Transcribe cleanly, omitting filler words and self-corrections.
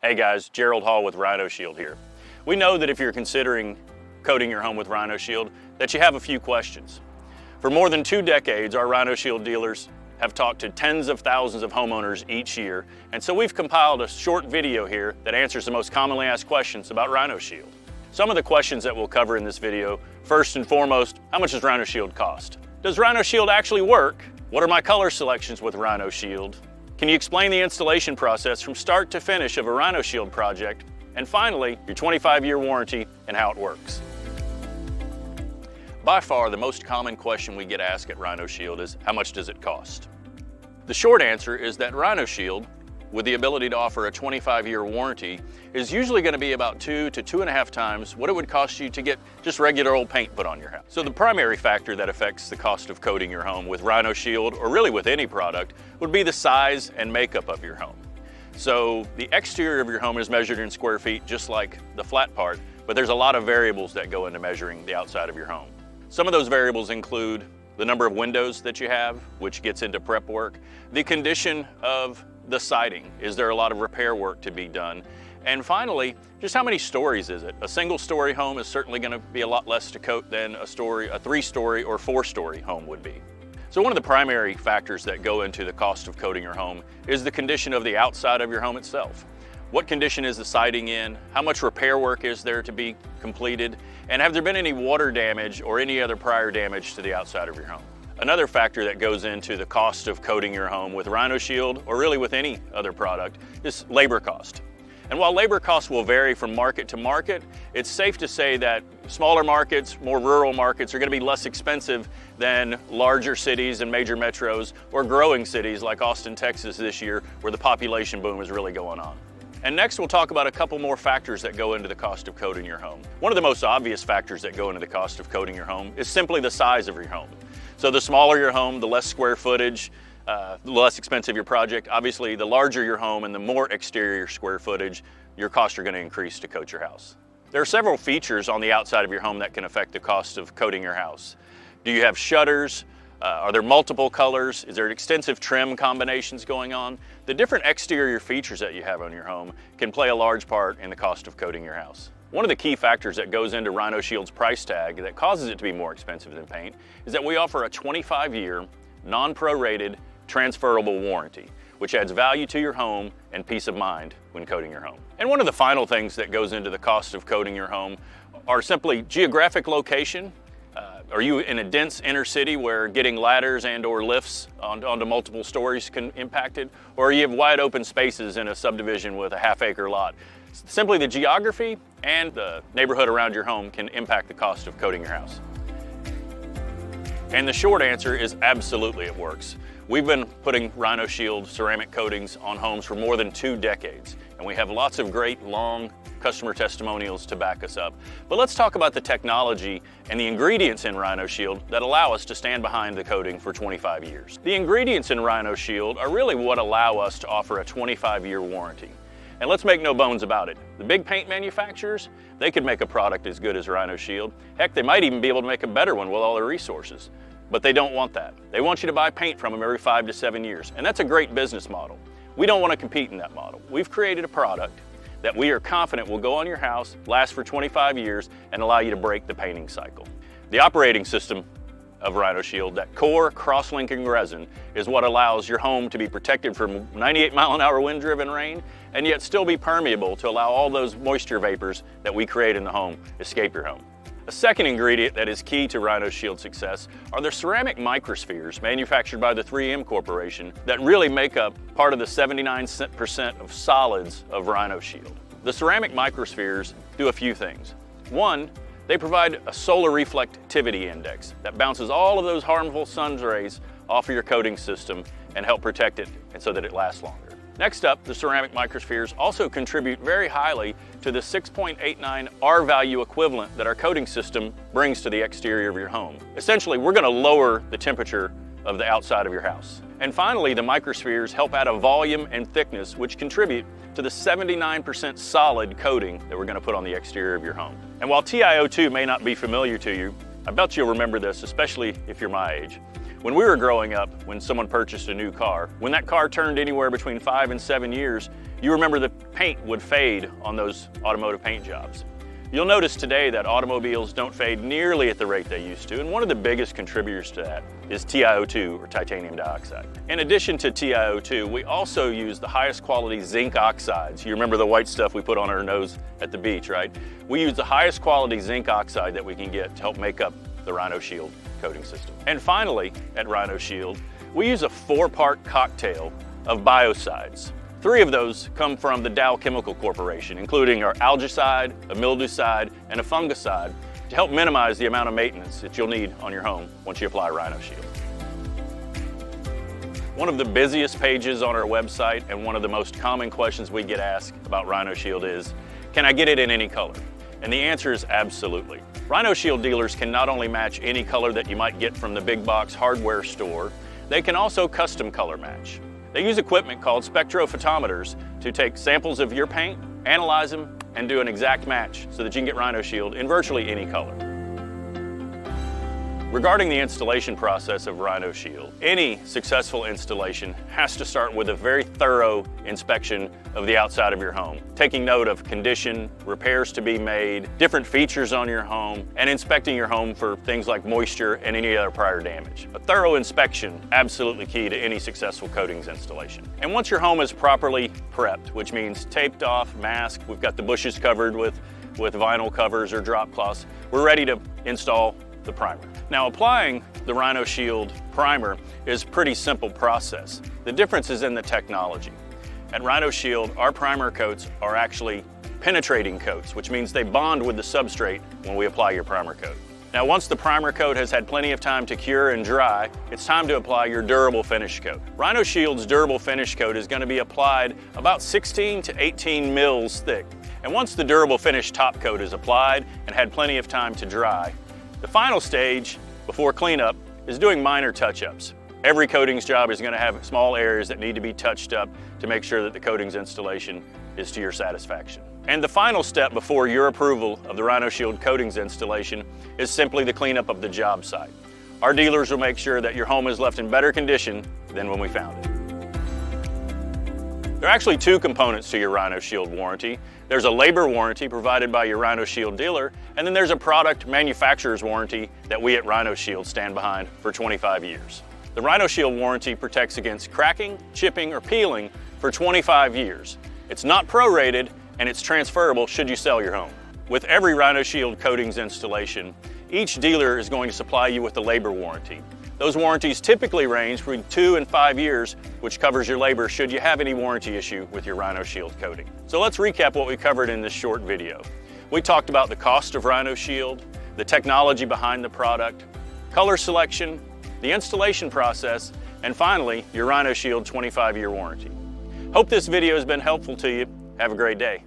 Hey guys, Jerold Hall with Rhino Shield here. We know that if you're considering coating your home with Rhino Shield, that you have a few questions. For more than 2 decades, our Rhino Shield dealers have talked to tens of thousands of homeowners each year, and so we've compiled a short video here that answers the most commonly asked questions about Rhino Shield. Some of the questions that we'll cover in this video: first and foremost, how much does Rhino Shield cost? Does Rhino Shield actually work? What are my color selections with Rhino Shield? Can you explain the installation process from start to finish of a Rhino Shield project? And finally, your 25-year warranty and how it works. By far, the most common question we get asked at Rhino Shield is, how much does it cost? The short answer is that Rhino Shield, with the ability to offer a 25-year warranty, is usually going to be about 2 to 2.5 times what it would cost you to get just regular old paint put on your house. So the primary factor that affects the cost of coating your home with Rhino Shield, or really with any product, would be the size and makeup of your home. So the exterior of your home is measured in square feet, just like the flat part, but there's a lot of variables that go into measuring the outside of your home. Some of those variables include the number of windows that you have, which gets into prep work, the condition of the siding. Is there a lot of repair work to be done? And finally, just how many stories is it? A single-story home is certainly going to be a lot less to coat than a 3-story or 4-story home would be. So one of the primary factors that go into the cost of coating your home is the condition of the outside of your home itself. What condition is the siding in? How much repair work is there to be completed? And have there been any water damage or any other prior damage to the outside of your home? Another factor that goes into the cost of coating your home with Rhino Shield, or really with any other product, is labor cost. And while labor costs will vary from market to market, it's safe to say that smaller markets, more rural markets, are going to be less expensive than larger cities and major metros, or growing cities like Austin, Texas this year, where the population boom is really going on. And next we'll talk about a couple more factors that go into the cost of coating your home. One of the most obvious factors that go into the cost of coating your home is simply the size of your home. So the smaller your home, the less square footage, the less expensive your project. Obviously, the larger your home and the more exterior square footage, your costs are going to increase to coat your house. There are several features on the outside of your home that can affect the cost of coating your house. Do you have shutters? Are there multiple colors? Is there extensive trim combinations going on? The different exterior features that you have on your home can play a large part in the cost of coating your house. One of the key factors that goes into Rhino Shield's price tag that causes it to be more expensive than paint is that we offer a 25-year, non-prorated, transferable warranty, which adds value to your home and peace of mind when coating your home. And one of the final things that goes into the cost of coating your home are simply geographic location. Are you in a dense inner city where getting ladders and or lifts onto multiple stories can impact it? Or you have wide open spaces in a subdivision with a half-acre lot? Simply the geography and the neighborhood around your home can impact the cost of coating your house. And the short answer is absolutely it works. We've been putting Rhino Shield ceramic coatings on homes for more than 2 decades, and we have lots of great long customer testimonials to back us up. But let's talk about the technology and the ingredients in Rhino Shield that allow us to stand behind the coating for 25 years. The ingredients in Rhino Shield are really what allow us to offer a 25-year warranty. And let's make no bones about it. The big paint manufacturers, they could make a product as good as Rhino Shield. Heck, they might even be able to make a better one with all their resources. But they don't want that. They want you to buy paint from them every 5 to 7 years. And that's a great business model. We don't want to compete in that model. We've created a product that we are confident will go on your house, last for 25 years, and allow you to break the painting cycle. The operating system of Rhino Shield, that core cross-linking resin, is what allows your home to be protected from 98-mile-an-hour wind-driven rain, and yet still be permeable to allow all those moisture vapors that we create in the home escape your home. A second ingredient that is key to Rhino Shield's success are the ceramic microspheres manufactured by the 3M Corporation that really make up part of the 79% of solids of Rhino Shield. The ceramic microspheres do a few things. One, they provide a solar reflectivity index that bounces all of those harmful sun rays off of your coating system and help protect it and so that it lasts longer. Next up, the ceramic microspheres also contribute very highly to the 6.89 R value equivalent that our coating system brings to the exterior of your home. Essentially, we're going to lower the temperature of the outside of your house. And finally, the microspheres help add a volume and thickness which contribute to the 79% solid coating that we're going to put on the exterior of your home. And while TiO2 may not be familiar to you, I bet you'll remember this, especially if you're my age. When we were growing up, when someone purchased a new car, when that car turned anywhere between 5 and 7 years, you remember the paint would fade on those automotive paint jobs. You'll notice today that automobiles don't fade nearly at the rate they used to, and one of the biggest contributors to that is TiO2, or titanium dioxide. In addition to TiO2, we also use the highest quality zinc oxides. You remember the white stuff we put on our nose at the beach, right? We use the highest quality zinc oxide that we can get to help make up the Rhino Shield coating system. And finally, at Rhino Shield, we use a 4-part cocktail of biocides. 3 of those come from the Dow Chemical Corporation, including our algicide, a mildewcide, and a fungicide to help minimize the amount of maintenance that you'll need on your home once you apply Rhino Shield. One of the busiest pages on our website and one of the most common questions we get asked about Rhino Shield is, can I get it in any color? And the answer is absolutely. Rhino Shield dealers can not only match any color that you might get from the big box hardware store, they can also custom color match. They use equipment called spectrophotometers to take samples of your paint, analyze them, and do an exact match so that you can get Rhino Shield in virtually any color. Regarding the installation process of Rhino Shield, any successful installation has to start with a very thorough inspection of the outside of your home, taking note of condition, repairs to be made, different features on your home, and inspecting your home for things like moisture and any other prior damage. A thorough inspection, absolutely key to any successful coatings installation. And once your home is properly prepped, which means taped off, masked, we've got the bushes covered with vinyl covers or drop cloths, we're ready to install the primer. Now, applying the Rhino Shield primer is a pretty simple process. The difference is in the technology. At Rhino Shield, our primer coats are actually penetrating coats, which means they bond with the substrate when we apply your primer coat. Now, once the primer coat has had plenty of time to cure and dry, it's time to apply your durable finish coat. Rhino Shield's durable finish coat is going to be applied about 16 to 18 mils thick. And once the durable finish top coat is applied and had plenty of time to dry, the final stage before cleanup is doing minor touch-ups. Every coatings job is going to have small areas that need to be touched up to make sure that the coatings installation is to your satisfaction. And the final step before your approval of the Rhino Shield coatings installation is simply the cleanup of the job site. Our dealers will make sure that your home is left in better condition than when we found it. There are actually 2 components to your Rhino Shield warranty. There's a labor warranty provided by your Rhino Shield dealer, and then there's a product manufacturer's warranty that we at Rhino Shield stand behind for 25 years. The Rhino Shield warranty protects against cracking, chipping, or peeling for 25 years. It's not prorated, and it's transferable should you sell your home. With every Rhino Shield coatings installation, each dealer is going to supply you with a labor warranty. Those warranties typically range between 2 and 5 years, which covers your labor should you have any warranty issue with your Rhino Shield coating. So let's recap what we covered in this short video. We talked about the cost of Rhino Shield, the technology behind the product, color selection, the installation process, and finally, your Rhino Shield 25-year warranty. Hope this video has been helpful to you. Have a great day.